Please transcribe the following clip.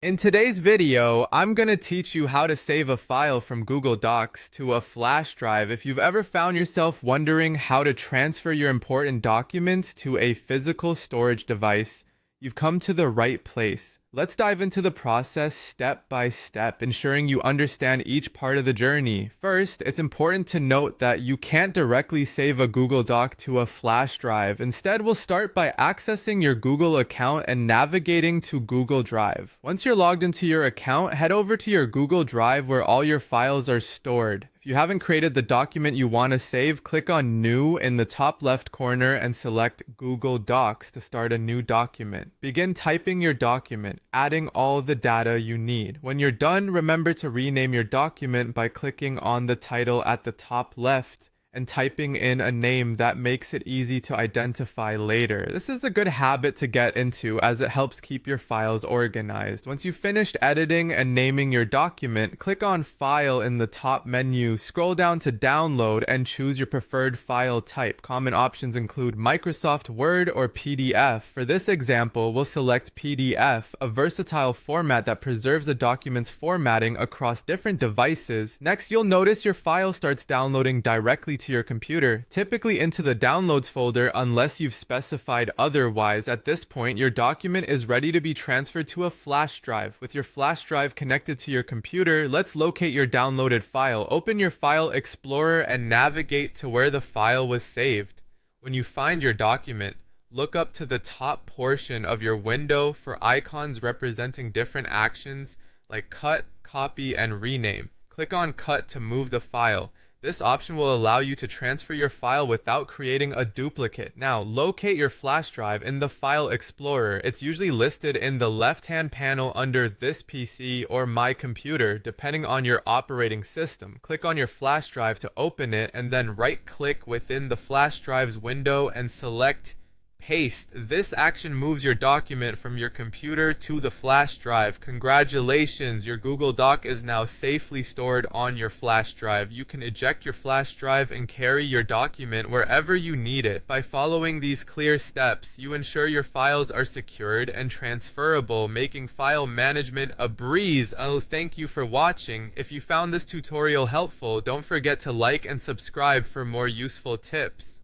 In today's video, I'm going to teach you how to save a file from Google Docs to a flash drive. If you've ever found yourself wondering how to transfer your important documents to a physical storage device, you've come to the right place. Let's dive into the process step by step, ensuring you understand each part of the journey. First, it's important to note that you can't directly save a Google Doc to a flash drive. Instead, we'll start by accessing your Google account and navigating to Google Drive. Once you're logged into your account, head over to your Google Drive where all your files are stored. If you haven't created the document you want to save, click on New in the top left corner and select Google Docs to start a new document. Begin typing your document, adding all the data you need. When you're done, remember to rename your document by clicking on the title at the top left and typing in a name that makes it easy to identify later. This is a good habit to get into as it helps keep your files organized. Once you've finished editing and naming your document, click on File in the top menu, scroll down to Download, and choose your preferred file type. Common options include Microsoft Word or PDF. For this example, we'll select PDF, a versatile format that preserves the document's formatting across different devices. Next, you'll notice your file starts downloading directly to your computer, typically into the Downloads folder unless you've specified otherwise. At this point, your document is ready to be transferred to a flash drive. With your flash drive connected to your computer, let's locate your downloaded file. Open your File Explorer and navigate to where the file was saved. When you find your document, look up to the top portion of your window for icons representing different actions like cut, copy, and rename. Click on Cut to move the file. This option will allow you to transfer your file without creating a duplicate. Now, locate your flash drive in the File Explorer. It's usually listed in the left-hand panel under This PC or My Computer, depending on your operating system. Click on your flash drive to open it, and then right-click within the flash drive's window and select Paste. This action moves your document from your computer to the flash drive. Congratulations, your Google Doc is now safely stored on your flash drive. You can eject your flash drive and carry your document wherever you need it. By following these clear steps, you ensure your files are secured and transferable, making file management a breeze. Oh, thank you for watching. If you found this tutorial helpful, don't forget to like and subscribe for more useful tips.